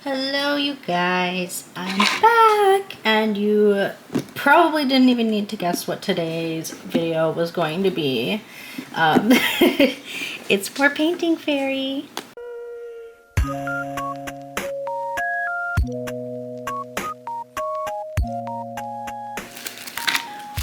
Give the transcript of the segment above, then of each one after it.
Hello you guys, I'm back, and you probably didn't even need to guess what today's video was going to be. It's more painting fairy.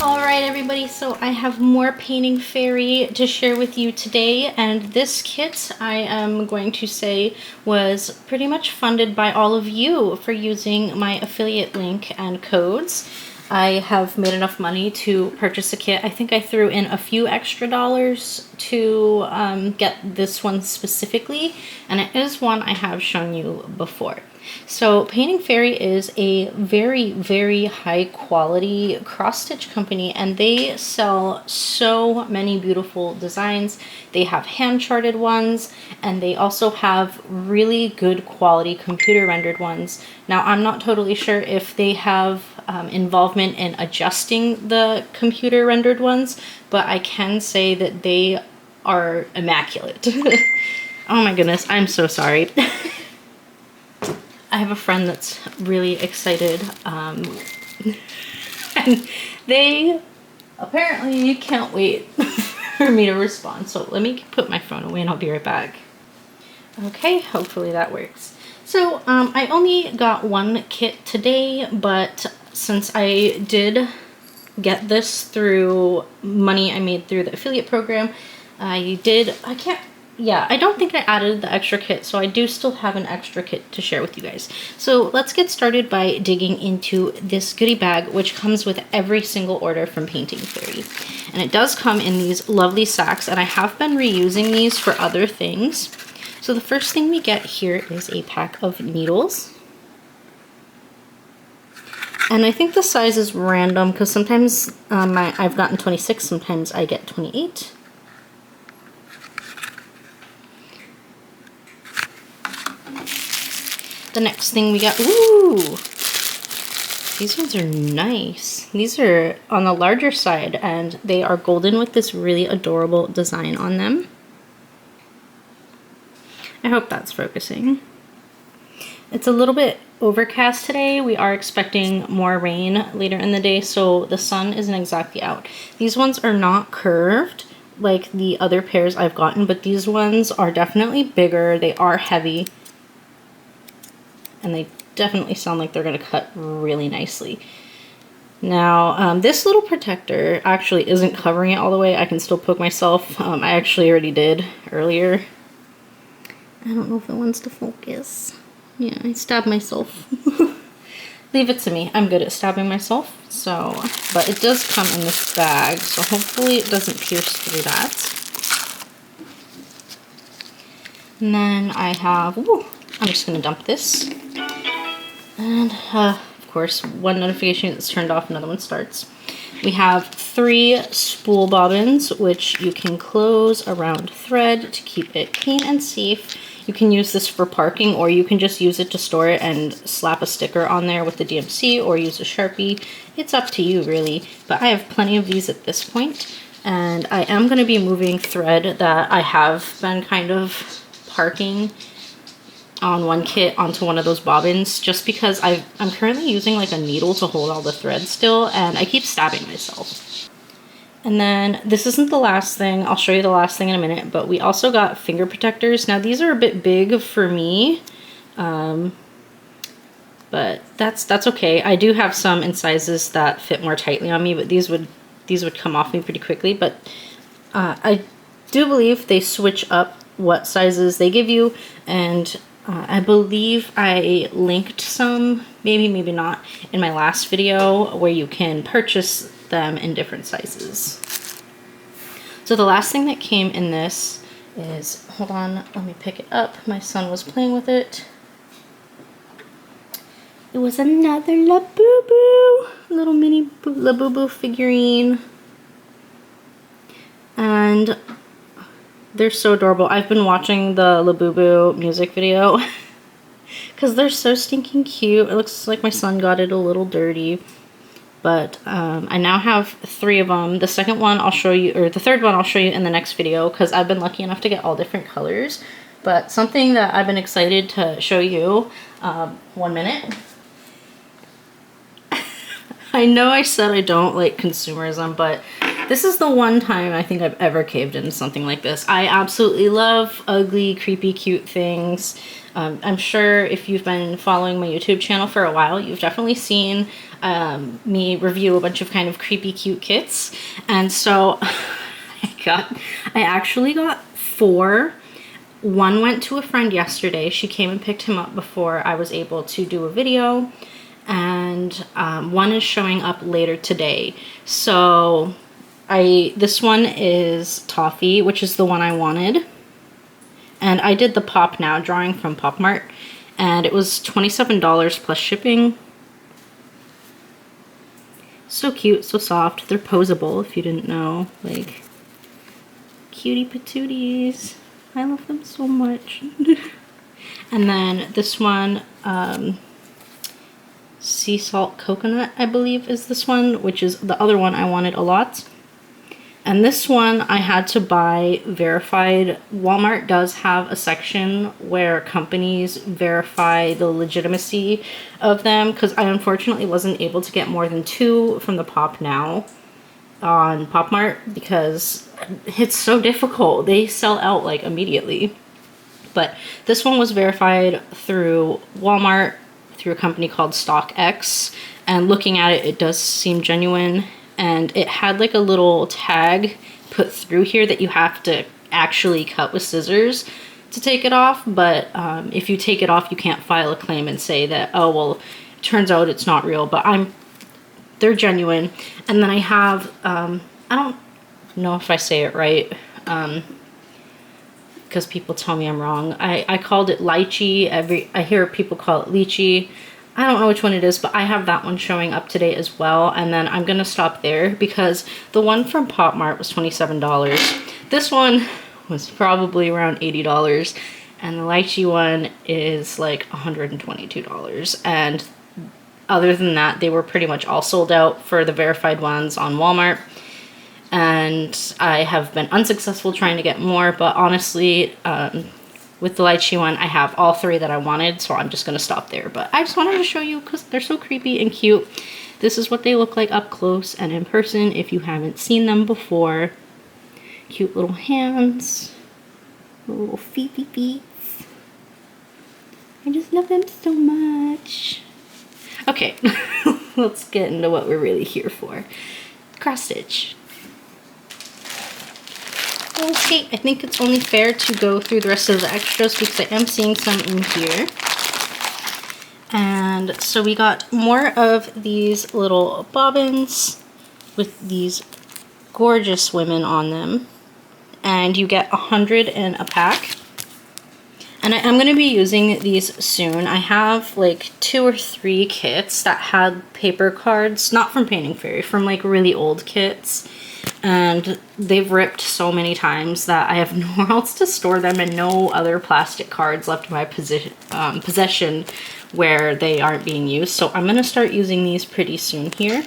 Alright everybody, so I have more painting fairy to share with you today, and this kit I am going to say was pretty much funded by all of you for using my affiliate link and codes. I have made enough money to purchase a kit. I think I threw in a few extra dollars to get this one specifically, and it is one I have shown you before. So Painting Fairy is a very, very high quality cross-stitch company, and they sell so many beautiful designs. They have hand-charted ones, and they also have really good quality computer rendered ones. Now, I'm not totally sure if they have involvement in adjusting the computer rendered ones, but I can say that they are immaculate. Oh my goodness, I'm so sorry. I have a friend that's really excited, and they apparently can't wait for me to respond. So let me put my phone away and I'll be right back. Okay, hopefully that works. So I only got one kit today, but since I did get this through money I made through the affiliate program, I don't think I added the extra kit, so I do still have an extra kit to share with you guys. So let's get started by digging into this goodie bag, which comes with every single order from Painting Fairy. And it does come in these lovely sacks, and I have been reusing these for other things. So the first thing we get here is a pack of needles. And I think the size is random because sometimes I've gotten 26, sometimes I get 28. The next thing we got, ooh, these ones are nice. These are on the larger side, and they are golden with this really adorable design on them. I hope that's focusing. It's a little bit overcast today. We are expecting more rain later in the day, so the sun isn't exactly out. These ones are not curved like the other pairs I've gotten, but these ones are definitely bigger. They are heavy. And they definitely sound like they're going to cut really nicely. Now, this little protector actually isn't covering it all the way. I can still poke myself. I actually already did earlier. I don't know if it wants to focus. Yeah, I stabbed myself. Leave it to me. I'm good at stabbing myself. So, but it does come in this bag, so hopefully it doesn't pierce through that. And then I have, ooh, I'm just going to dump this. And, of course, one notification is turned off, another one starts. We have 3 spool bobbins, which you can close around thread to keep it clean and safe. You can use this for parking, or you can just use it to store it and slap a sticker on there with the DMC, or use a Sharpie. It's up to you, really. But I have plenty of these at this point, and I am going to be moving thread that I have been kind of parking on one kit onto one of those bobbins, just because I'm currently using like a needle to hold all the thread still, and I keep stabbing myself. And then this isn't the last thing. I'll show you the last thing in a minute, but we also got finger protectors. Now these are a bit big for me, but that's okay. I do have some in sizes that fit more tightly on me, but these would come off me pretty quickly. But I do believe they switch up what sizes they give you, and I believe I linked some, maybe not, in my last video where you can purchase them in different sizes. So the last thing that came in this is, hold on, let me pick it up. My son was playing with it. It was another Labubu, little mini Labubu figurine. And they're so adorable. I've been watching the Labubu music video because they're so stinking cute. It looks like my son got it a little dirty, but I now have 3 of them. The second one I'll show you, or the third one I'll show you in the next video, because I've been lucky enough to get all different colors. But something that I've been excited to show you, 1 minute. I know I said I don't like consumerism, but this is the one time I think I've ever caved into something like this. I absolutely love ugly, creepy, cute things. I'm sure if you've been following my YouTube channel for a while, you've definitely seen me review a bunch of kind of creepy, cute kits. And so I actually got 4. One went to a friend yesterday. She came and picked him up before I was able to do a video. And one is showing up later today. So this one is Toffee, which is the one I wanted. And I did the Pop Now drawing from Pop Mart, and it was $27 plus shipping. So cute, so soft. They're posable, if you didn't know. Like, cutie patooties. I love them so much. And then this one, Sea Salt Coconut, I believe is this one, which is the other one I wanted a lot. And this one I had to buy verified. Walmart does have a section where companies verify the legitimacy of them, because I unfortunately wasn't able to get more than 2 from the Pop Now on Pop Mart because it's so difficult. They sell out like immediately. But this one was verified through Walmart, through a company called StockX, and looking at it, it does seem genuine. And it had like a little tag put through here that you have to actually cut with scissors to take it off. But if you take it off, you can't file a claim and say that, oh, well, it turns out it's not real. But they're genuine. And then I have, I don't know if I say it right, because people tell me I'm wrong. I called it lychee. I hear people call it lychee. I don't know which one it is, but I have that one showing up today as well. And then I'm going to stop there because the one from Pop Mart was $27. This one was probably around $80. And the lychee one is like $122. And other than that, they were pretty much all sold out for the verified ones on Walmart. And I have been unsuccessful trying to get more, but honestly, with the lychee one, I have all 3 that I wanted, so I'm just going to stop there. But I just wanted to show you because they're so creepy and cute. This is what they look like up close and in person if you haven't seen them before. Cute little hands. Little feet. I just love them so much. Okay, let's get into what we're really here for. Cross stitch. Okay, I think it's only fair to go through the rest of the extras because I am seeing some in here. And so we got more of these little bobbins with these gorgeous women on them. And you get 100 in a pack. And I'm going to be using these soon. I have like 2 or 3 kits that had paper cards, not from Painting Fairy, from like really old kits. And they've ripped so many times that I have nowhere else to store them and no other plastic cards left in my possession where they aren't being used. So I'm going to start using these pretty soon here.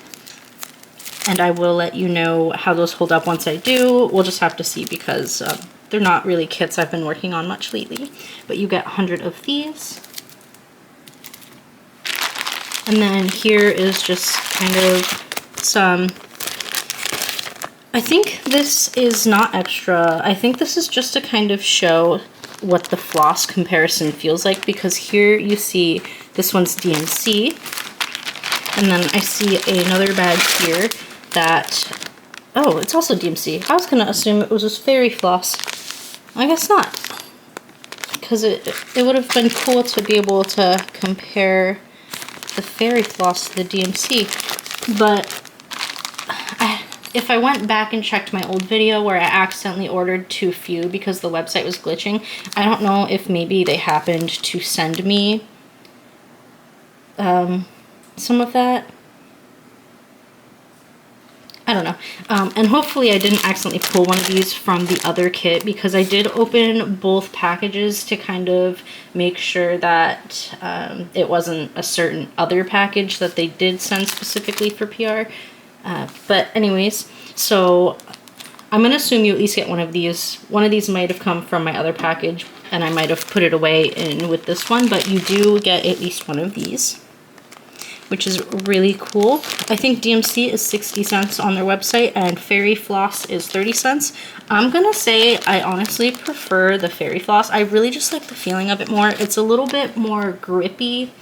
And I will let you know how those hold up once I do. We'll just have to see because they're not really kits I've been working on much lately. But you get 100 of these. And then here is just kind of some... I think this is not extra. I think this is just to kind of show what the floss comparison feels like, because here you see this one's DMC, and then I see another bag here that, oh, it's also DMC. I was gonna assume it was just fairy floss. I guess not, because it would have been cool to be able to compare the fairy floss to the DMC, but if I went back and checked my old video where I accidentally ordered too few because the website was glitching, I don't know if maybe they happened to send me some of that. I don't know. And hopefully I didn't accidentally pull one of these from the other kit, because I did open both packages to kind of make sure that it wasn't a certain other package that they did send specifically for PR. But anyways, so I'm going to assume you at least get one of these. One of these might have come from my other package, and I might have put it away in with this one, but you do get at least one of these, which is really cool. I think DMC is 60 cents on their website and Fairy Floss is 30 cents. I'm gonna say I honestly prefer the Fairy Floss. I really just like the feeling of it more. It's a little bit more grippy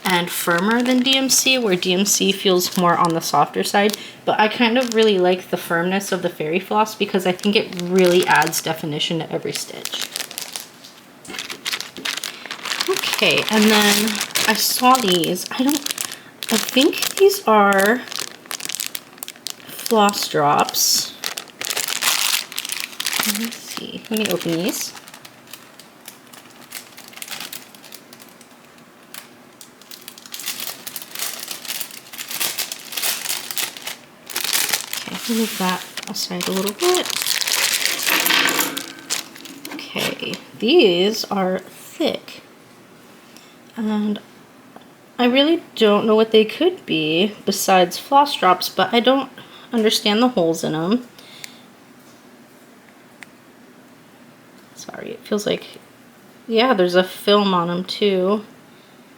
and firmer than DMC, where DMC feels more on the softer side, but I kind of really like the firmness of the Fairy Floss because I think it really adds definition to every stitch. Okay, and then I saw these. I think these are floss drops. Let me see. Let me open these. Okay, move that aside a little bit. Okay, these are thick. And I really don't know what they could be besides floss drops, but I don't understand the holes in them. Sorry, it feels like, yeah, there's a film on them too.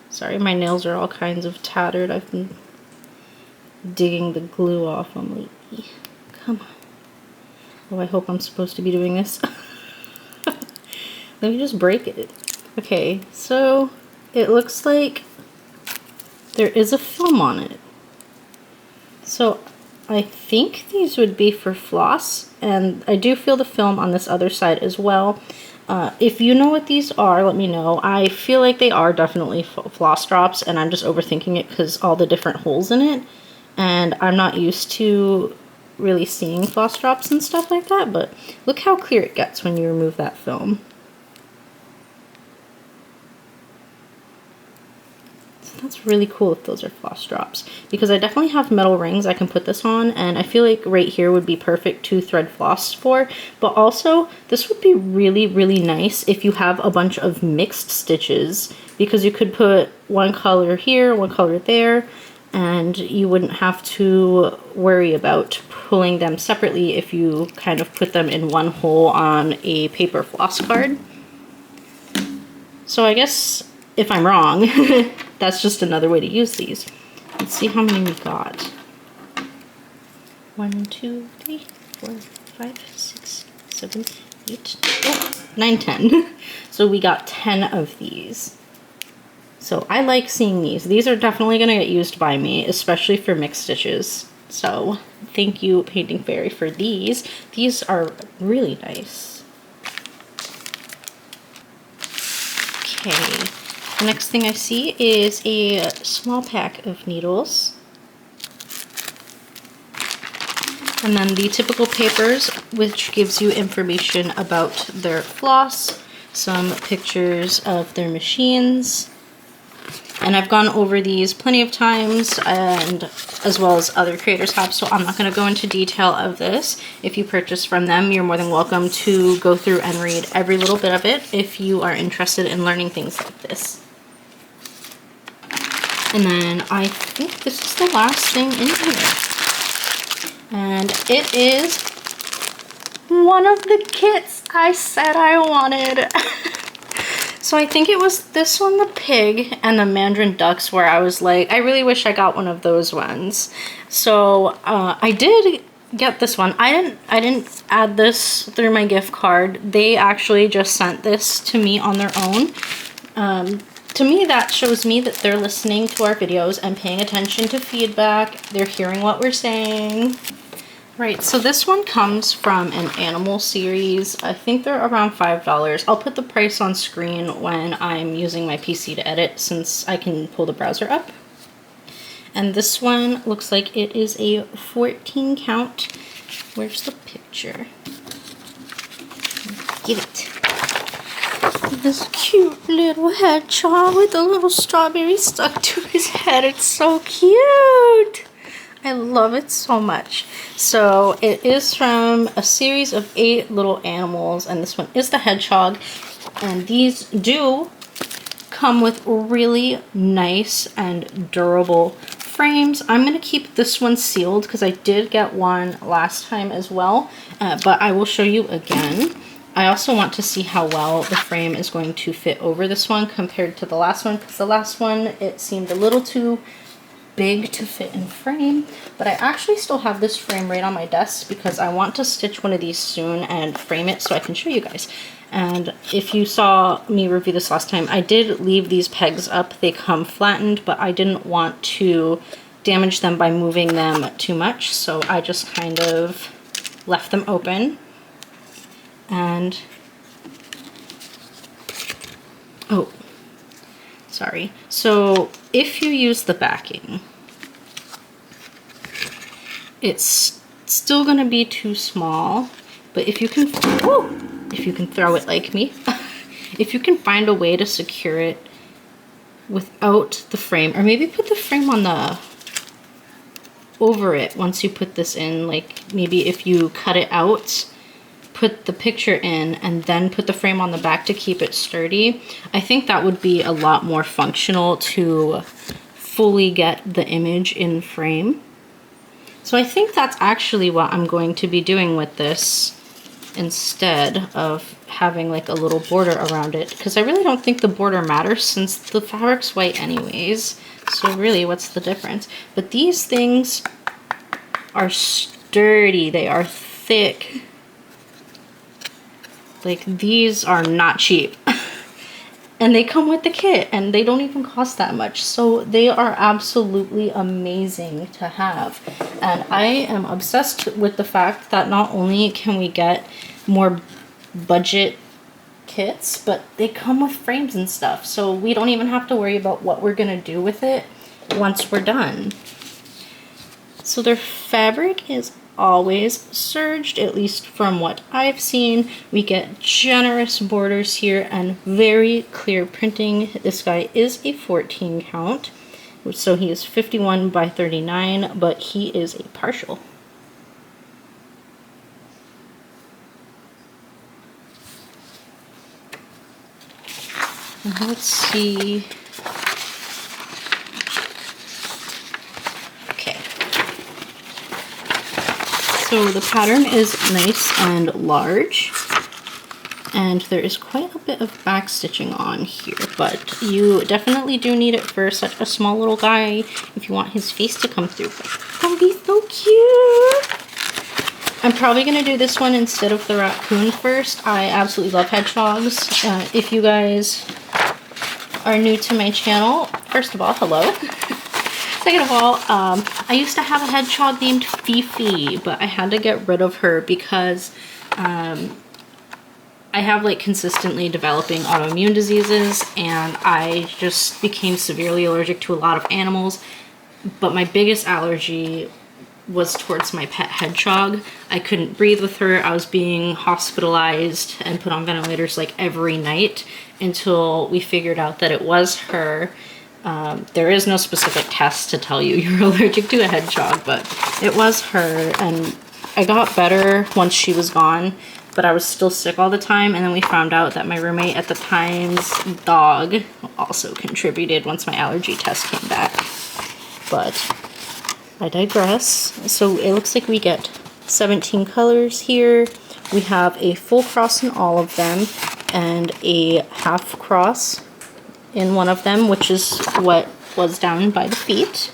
Sorry, my nails are all kinds of tattered. I've been digging the glue off them lately. Come on. Oh, I hope I'm supposed to be doing this. Let me just break it. Okay, so it looks like there is a film on it. So I think these would be for floss, and I do feel the film on this other side as well. If you know what these are, let me know. I feel like they are definitely floss drops, and I'm just overthinking it because all the different holes in it, and I'm not used to really seeing floss drops and stuff like that, but look how clear it gets when you remove that film. That's really cool if those are floss drops, because I definitely have metal rings I can put this on, and I feel like right here would be perfect to thread floss for. But also this would be really, really nice if you have a bunch of mixed stitches, because you could put one color here, one color there, and you wouldn't have to worry about pulling them separately if you kind of put them in one hole on a paper floss card. So I guess if I'm wrong, that's just another way to use these. Let's see how many we got. 1, 2, 3, 4, 5, 6, 7, 8, 9, 10. So we got 10 of these. So I like seeing these. These are definitely going to get used by me, especially for mixed stitches. So thank you, Painting Fairy, for these. These are really nice. Okay. The next thing I see is a small pack of needles. And then the typical papers, which gives you information about their floss, some pictures of their machines. And I've gone over these plenty of times, and as well as other creators have, so I'm not going to go into detail of this. If you purchase from them, you're more than welcome to go through and read every little bit of it if you are interested in learning things like this. And then I think this is the last thing in here. And it is one of the kits I said I wanted. So I think it was this one, the pig, and the mandarin ducks, where I was like, I really wish I got one of those ones. So I did get this one. I didn't add this through my gift card. They actually just sent this to me on their own. To me, that shows me that they're listening to our videos and paying attention to feedback. They're hearing what we're saying. Right, so this one comes from an animal series. I think they're around $5. I'll put the price on screen when I'm using my PC to edit, since I can pull the browser up. And this one looks like it is a 14 count. Where's the picture? Get it. This cute little hedgehog with a little strawberry stuck to his head. It's so cute. I love it so much. So it is from a series of 8 little animals, and this one is the hedgehog. And these do come with really nice and durable frames. I'm going to keep this one sealed because I did get one last time as well, but I will show you again. I also want to see how well the frame is going to fit over this one compared to the last one, because the last one, it seemed a little too big to fit in frame. But I actually still have this frame right on my desk because I want to stitch one of these soon and frame it so I can show you guys. And if you saw me review this last time, I did leave these pegs up. They come flattened, but I didn't want to damage them by moving them too much, so I just kind of left them open. And oh, sorry. So if you use the backing, it's still going to be too small, but if you can, if you can throw it like me, if you can find a way to secure it without the frame, or maybe put the frame on the over it once you put this in, like maybe if you cut it out, put the picture in, and then put the frame on the back to keep it sturdy, I think that would be a lot more functional to fully get the image in frame. So I think that's actually what I'm going to be doing with this instead of having like a little border around it, because I really don't think the border matters since the fabric's white anyways. So really, what's the difference? But these things are sturdy, they are thick. Like, these are not cheap. And they come with the kit, and they don't even cost that much. So they are absolutely amazing to have. And I am obsessed with the fact that not only can we get more budget kits, but they come with frames and stuff. So we don't even have to worry about what we're gonna do with it once we're done. So their fabric is always serged, at least from what I've seen. We get generous borders here and very clear printing. This guy is a 14 count, so he is 51 by 39, but he is a partial. Let's see. So the pattern is nice and large, and there is quite a bit of back stitching on here, but you definitely do need it for such a small little guy if you want his face to come through. That would be so cute! I'm probably going to do this one instead of the raccoon first. I absolutely love hedgehogs. If you guys are new to my channel, first of all, hello. Second of all, I used to have a hedgehog named Fifi, but I had to get rid of her because I have like consistently developing autoimmune diseases, and I just became severely allergic to a lot of animals. But my biggest allergy was towards my pet hedgehog. I couldn't breathe with her. I was being hospitalized and put on ventilators like every night until we figured out that it was her. There is no specific test to tell you you're allergic to a hedgehog, but it was her, and I got better once she was gone, but I was still sick all the time. And then we found out that my roommate at the time's dog also contributed once my allergy test came back. But I digress. So it looks like we get 17 colors here. We have a full cross in all of them and a half cross in one of them, which is what was down by the feet.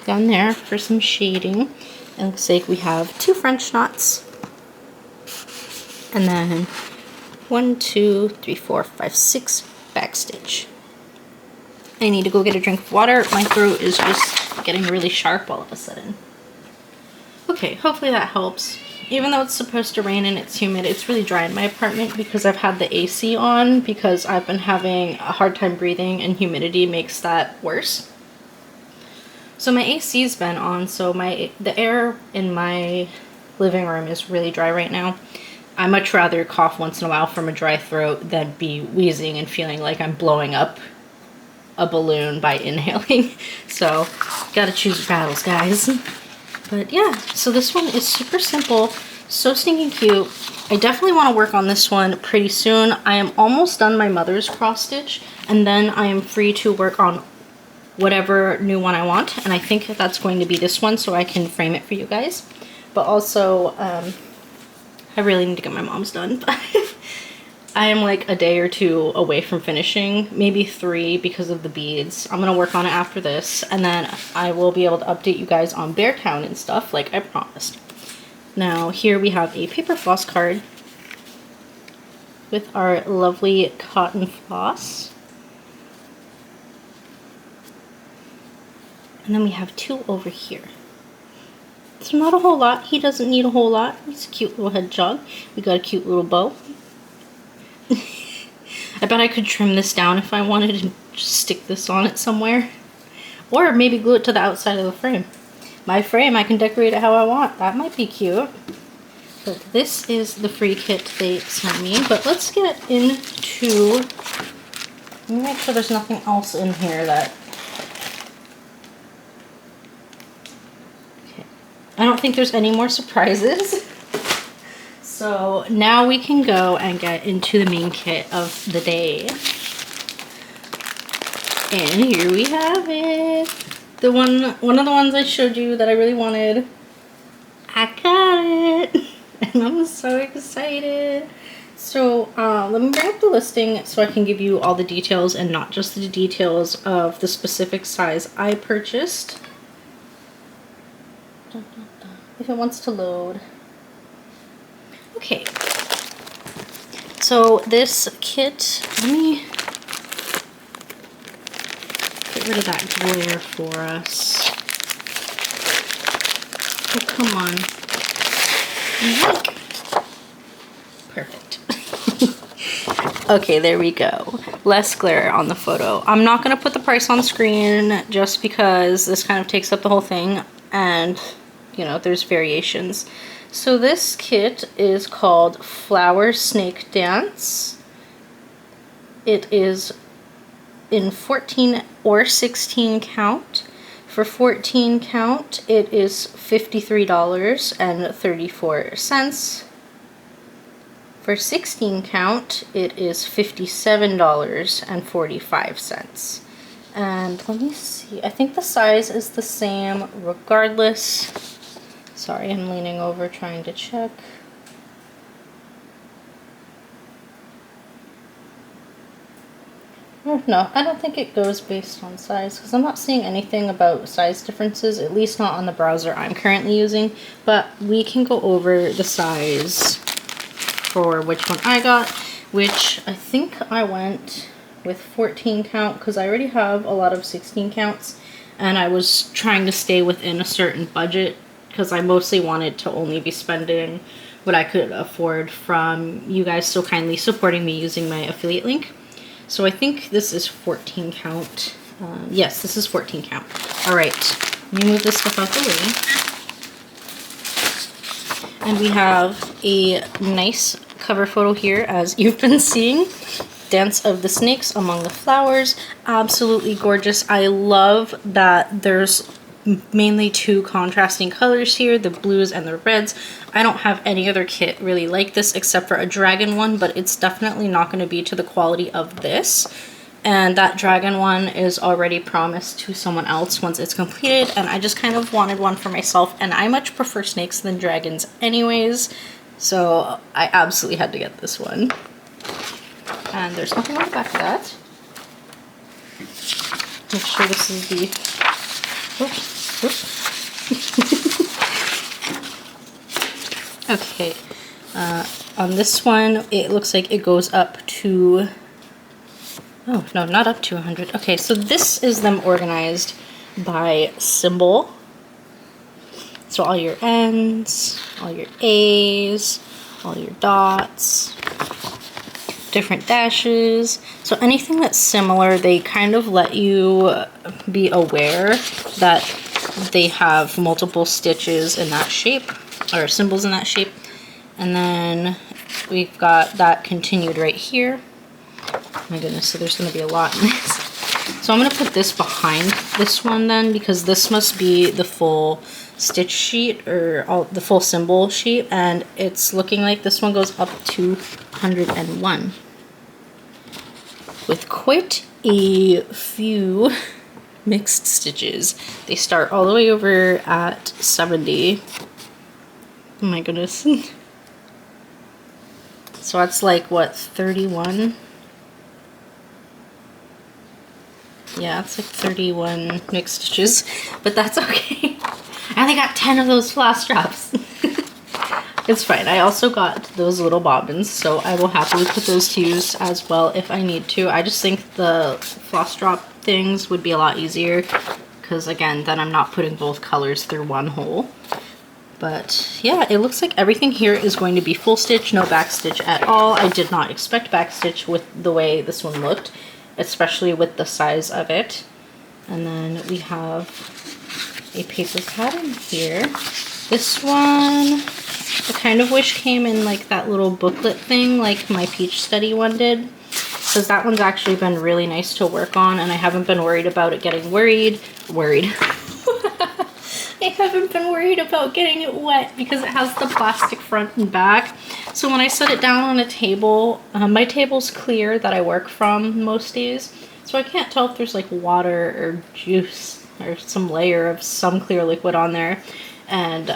Down there for some shading. It looks like we have 2 French knots. And then 1, 2, 3, 4, 5, 6 backstitch. I need to go get a drink of water. My throat is just getting really sharp all of a sudden. Okay, hopefully that helps. Even though it's supposed to rain and it's humid, it's really dry in my apartment because I've had the AC on, because I've been having a hard time breathing and humidity makes that worse. So my AC's been on, so the air in my living room is really dry right now. I much rather cough once in a while from a dry throat than be wheezing and feeling like I'm blowing up a balloon by inhaling. So, gotta choose your battles, guys. But yeah, so this one is super simple, so stinking cute. I definitely want to work on this one pretty soon. I am almost done my mother's cross stitch, and then I am free to work on whatever new one I want, and I think that's going to be this one so I can frame it for you guys. But also, I really need to get my mom's done, but I am like a day or two away from finishing, maybe 3 because of the beads. I'm gonna work on it after this, and then I will be able to update you guys on Beartown and stuff like I promised. Now here we have a paper floss card with our lovely cotton floss. And then we have 2 over here. So not a whole lot. He doesn't need a whole lot. He's a cute little hedgehog. We got a cute little bow. I bet I could trim this down if I wanted and just stick this on it somewhere. Or maybe glue it to the outside of the frame. My frame, I can decorate it how I want. That might be cute. But this is the free kit they sent me. But let's get into... Let me make sure there's nothing else in here that... Okay. I don't think there's any more surprises. So now we can go and get into the main kit of the day. And here we have it. One of the ones I showed you that I really wanted. I got it. And I'm so excited. So let me bring up the listing so I can give you all the details and not just the details of the specific size I purchased. If it wants to load. Okay, so this kit, let me get rid of that glare for us. Oh, come on. Yuck. Perfect. Okay, there we go. Less glare on the photo. I'm not going to put the price on screen just because this kind of takes up the whole thing and, you know, there's variations. So this kit is called Flower Snake Dance. It is in 14 or 16 count. For 14 count, it is $53.34. For 16 count, it is $57.45. And let me see, I think the size is the same regardless. Sorry, I'm leaning over trying to check. No, I don't think it goes based on size because I'm not seeing anything about size differences, at least not on the browser I'm currently using. But we can go over the size for which one I got, which I think I went with 14 count because I already have a lot of 16 counts and I was trying to stay within a certain budget because I mostly wanted to only be spending what I could afford from you guys so kindly supporting me using my affiliate link. So I think this is 14 count. Yes, this is 14 count. All right, let me move this stuff out the way. And we have a nice cover photo here, as you've been seeing. Dance of the Snakes Among the Flowers. Absolutely gorgeous. I love that there's mainly 2 contrasting colors here, the blues and the reds. I don't have any other kit really like this except for a dragon one, but it's definitely not going to be to the quality of this. And that dragon one is already promised to someone else once it's completed, and I just kind of wanted one for myself, and I much prefer snakes than dragons anyways, so I absolutely had to get this one. And there's nothing on the back of that. Make sure this is the... Oops. Okay, on this one, it looks like it goes up to, oh, no, not up to 100. Okay, so this is them organized by symbol. So all your N's, all your A's, all your dots, different dashes. So anything that's similar, they kind of let you be aware that they have multiple stitches in that shape, or symbols in that shape. And then we've got that continued right here. Oh my goodness, so there's going to be a lot in this. So I'm going to put this behind this one then, because this must be the full stitch sheet, or the full symbol sheet, and it's looking like this one goes up to 101. With quite a few mixed stitches. They start all the way over at 70. Oh my goodness. So that's like, what, 31? Yeah, it's like 31 mixed stitches, but that's okay. I only got 10 of those floss drops. It's fine. I also got those little bobbins, so I will happily put those to use as well if I need to. I just think the floss drop things would be a lot easier because, again, then I'm not putting both colors through one hole. But yeah, it looks like everything here is going to be full stitch, no back stitch at all. I did not expect back stitch with the way this one looked, especially with the size of it. And then we have a paper pattern here. This one, I kind of wish came in like that little booklet thing like my peach study one did, because that one's actually been really nice to work on and I haven't been worried about it getting worried. I haven't been worried about getting it wet because it has the plastic front and back. So when I set it down on a table, my table's clear that I work from most days, so I can't tell if there's like water or juice or some layer of some clear liquid on there. And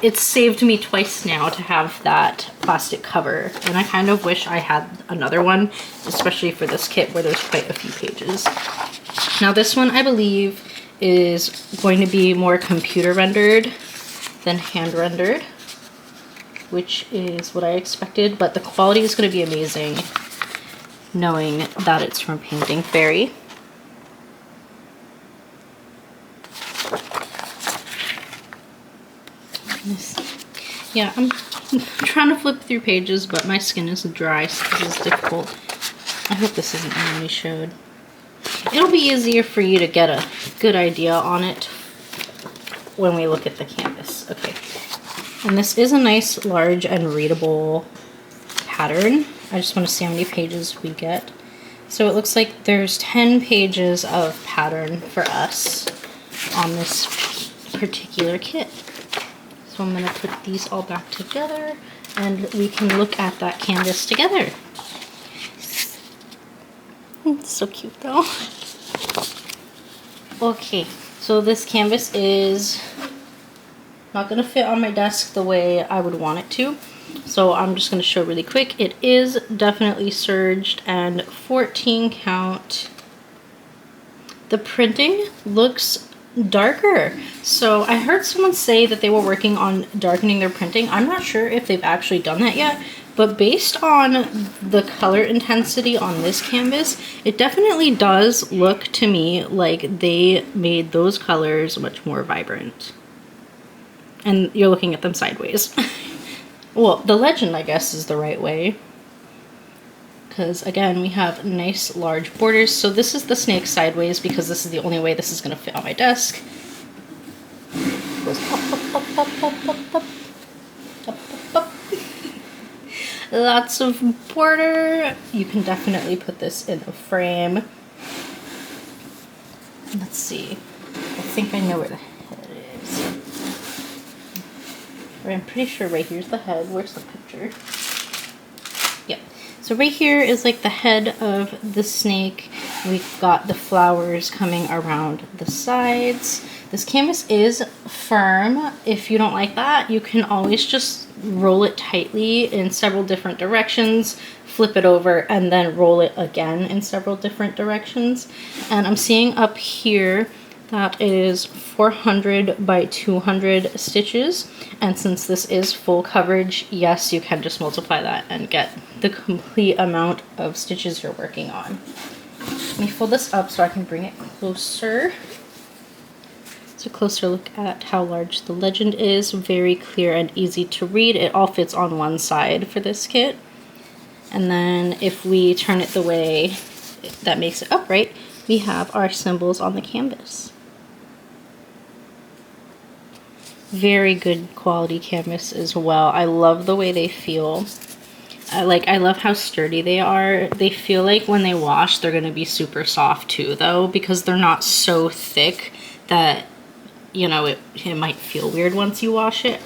it's saved me twice now to have that plastic cover, and I kind of wish I had another one, especially for this kit where there's quite a few pages. Now this one I believe is going to be more computer rendered than hand rendered, which is what I expected, but the quality is going to be amazing knowing that it's from Painting Fairy. Yeah, I'm trying to flip through pages, but my skin is dry, so this is difficult. I hope this isn't the one we showed. It'll be easier for you to get a good idea on it when we look at the canvas. Okay, and this is a nice, large, and readable pattern. I just want to see how many pages we get. So it looks like there's 10 pages of pattern for us on this particular kit. So I'm going to put these all back together and we can look at that canvas together. It's so cute though. Okay, so this canvas is not going to fit on my desk the way I would want it to. So I'm just going to show really quick. It is definitely serged and 14 count. The printing looks darker. So I heard someone say that they were working on darkening their printing. I'm not sure if they've actually done that yet, but based on the color intensity on this canvas, it definitely does look to me like they made those colors much more vibrant. And you're looking at them sideways. Well, the legend, I guess, is the right way. Because, again, we have nice large borders. So this is the snake sideways because this is the only way this is going to fit on my desk. It goes up, up, up, up, up, up, up, up, up, up. Lots of border. You can definitely put this in a frame. Let's see. I think I know where the head is. I'm pretty sure right here's the head. Where's the picture? Yep. So right here is like the head of the snake. We've got the flowers coming around the sides. This canvas is firm. If you don't like that, you can always just roll it tightly in several different directions, flip it over, and then roll it again in several different directions. And I'm seeing up here that is 400 by 200 stitches, and since this is full coverage, yes, you can just multiply that and get the complete amount of stitches you're working on. Let me fold this up so I can bring it closer. It's a closer look at how large the legend is. Very clear and easy to read. It all fits on one side for this kit. And then if we turn it the way that makes it upright, we have our symbols on the canvas. Very good quality canvas as well. I love the way they feel. I love how sturdy they are. They feel like when they wash, they're gonna be super soft too, though, because they're not so thick that, you know, it might feel weird once you wash it.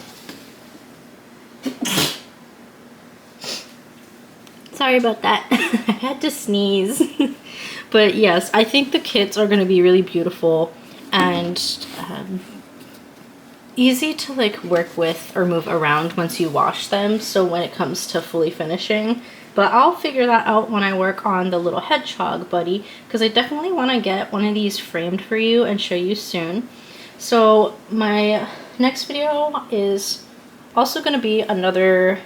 Sorry about that. I had to sneeze. But yes, I think the kits are gonna be really beautiful, and easy to like work with or move around once you wash them, so when it comes to fully finishing. But I'll figure that out when I work on the little hedgehog buddy, because I definitely want to get one of these framed for you and show you soon. So my next video is also going to be another,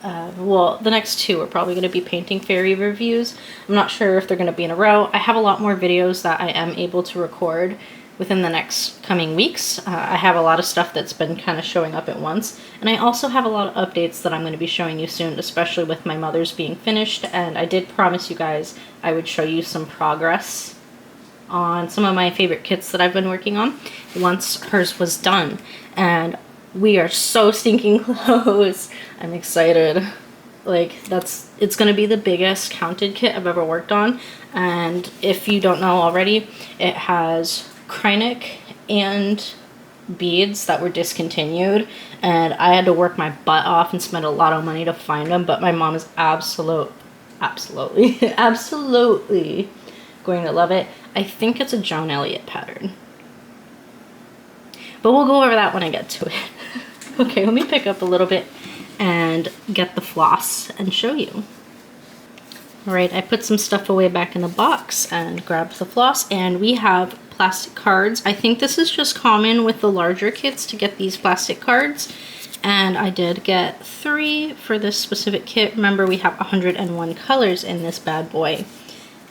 well, the next two are probably going to be painting fairy reviews. I'm not sure if they're going to be in a row. I have a lot more videos that I am able to record within the next coming weeks. I have a lot of stuff that's been kind of showing up at once. And I also have a lot of updates that I'm going to be showing you soon, especially with my mother's being finished. And I did promise you guys I would show you some progress on some of my favorite kits that I've been working on once hers was done. And we are so stinking close. I'm excited. Like, it's gonna be the biggest counted kit I've ever worked on. And if you don't know already, it has Kreinik and beads that were discontinued, and I had to work my butt off and spend a lot of money to find them, but my mom is absolutely absolutely going to love it. I think it's a Joan Elliott pattern, but we'll go over that when I get to it. Okay, let me pick up a little bit and get the floss and show you. Alright, I put some stuff away back in the box and grabbed the floss, and we have plastic cards. I think this is just common with the larger kits to get these plastic cards, and I did get 3 for this specific kit. Remember, we have 101 colors in this bad boy,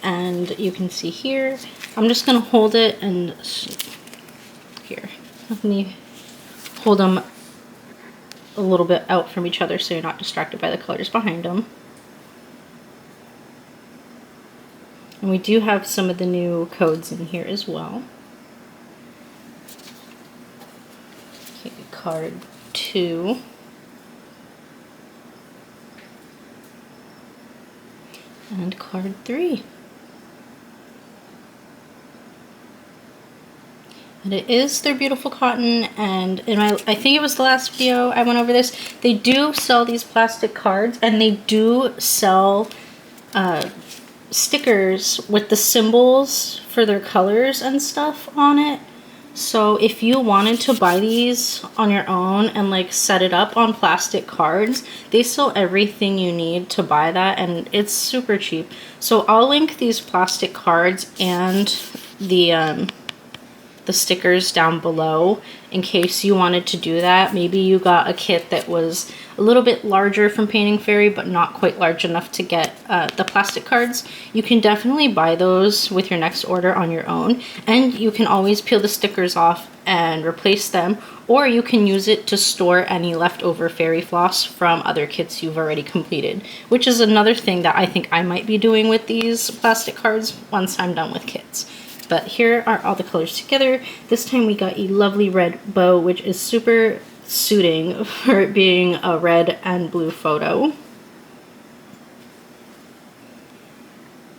and you can see here, I'm just going to hold it and here, let me hold them a little bit out from each other so you're not distracted by the colors behind them. And we do have some of the new codes in here as well. Okay, card 2. And card 3. And it is their beautiful cotton, and in my, I think it was the last video I went over this, they do sell these plastic cards, and they do sell stickers with the symbols for their colors and stuff on it. So if you wanted to buy these on your own and like set it up on plastic cards, they sell everything you need to buy that, and it's super cheap. So I'll link these plastic cards and the stickers down below in case you wanted to do that. Maybe you got a kit that was a little bit larger from Painting Fairy but not quite large enough to get the plastic cards. You can definitely buy those with your next order on your own, and you can always peel the stickers off and replace them, or you can use it to store any leftover fairy floss from other kits you've already completed, which is another thing that I think I might be doing with these plastic cards once I'm done with kits. But here are all the colors together. This time we got a lovely red bow, which is super suiting for it being a red and blue photo.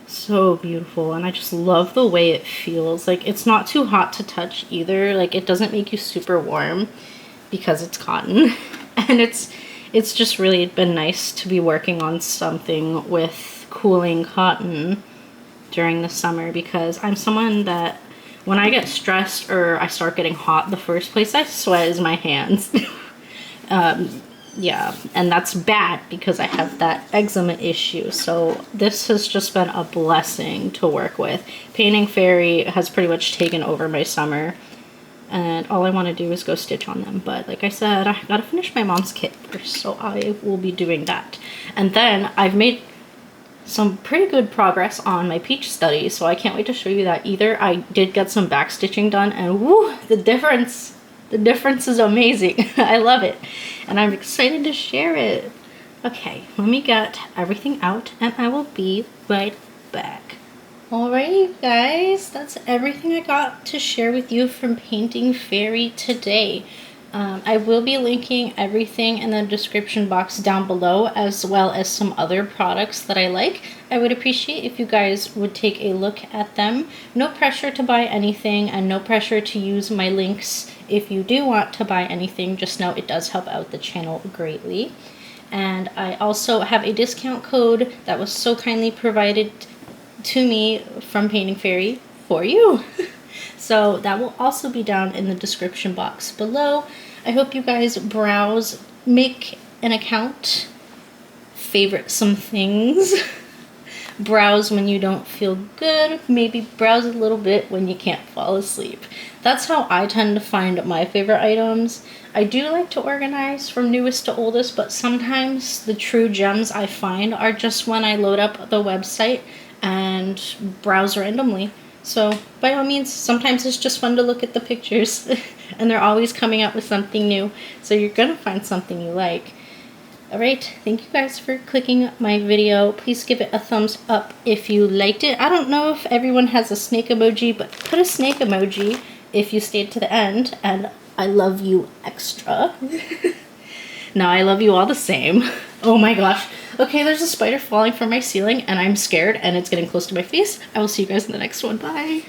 So beautiful, and I just love the way it feels. Like, it's not too hot to touch either. Like, it doesn't make you super warm because it's cotton. And it's just really been nice to be working on something with cooling cotton during the summer, because I'm someone that when I get stressed or I start getting hot, the first place I sweat is my hands. Yeah, and that's bad because I have that eczema issue. So this has just been a blessing to work with. Painting Fairy has pretty much taken over my summer, and all I want to do is go stitch on them. But like I said, I gotta finish my mom's kit first, so I will be doing that. And then I've made some pretty good progress on my peach study, so I can't wait to show you that either. I did get some back stitching done, and woo, the difference is amazing. I love it, and I'm excited to share it. Okay, let me get everything out and I will be right back. Alrighty guys, that's everything I got to share with you from Painting Fairy today. I will be linking everything in the description box down below, as well as some other products that I like. I would appreciate if you guys would take a look at them. No pressure to buy anything, and no pressure to use my links if you do want to buy anything. Just know it does help out the channel greatly. And I also have a discount code that was so kindly provided to me from Painting Fairy for you. So that will also be down in the description box below. I hope you guys browse, make an account, favorite some things, browse when you don't feel good, maybe browse a little bit when you can't fall asleep. That's how I tend to find my favorite items. I do like to organize from newest to oldest, but sometimes the true gems I find are just when I load up the website and browse randomly. So by all means, sometimes it's just fun to look at the pictures and they're always coming out with something new. So you're gonna find something you like. Alright, thank you guys for clicking my video. Please give it a thumbs up if you liked it. I don't know if everyone has a snake emoji, but put a snake emoji if you stayed to the end, and I love you extra. No, I love you all the same. Oh my gosh. Okay, there's a spider falling from my ceiling and I'm scared and it's getting close to my face. I will see you guys in the next one. Bye.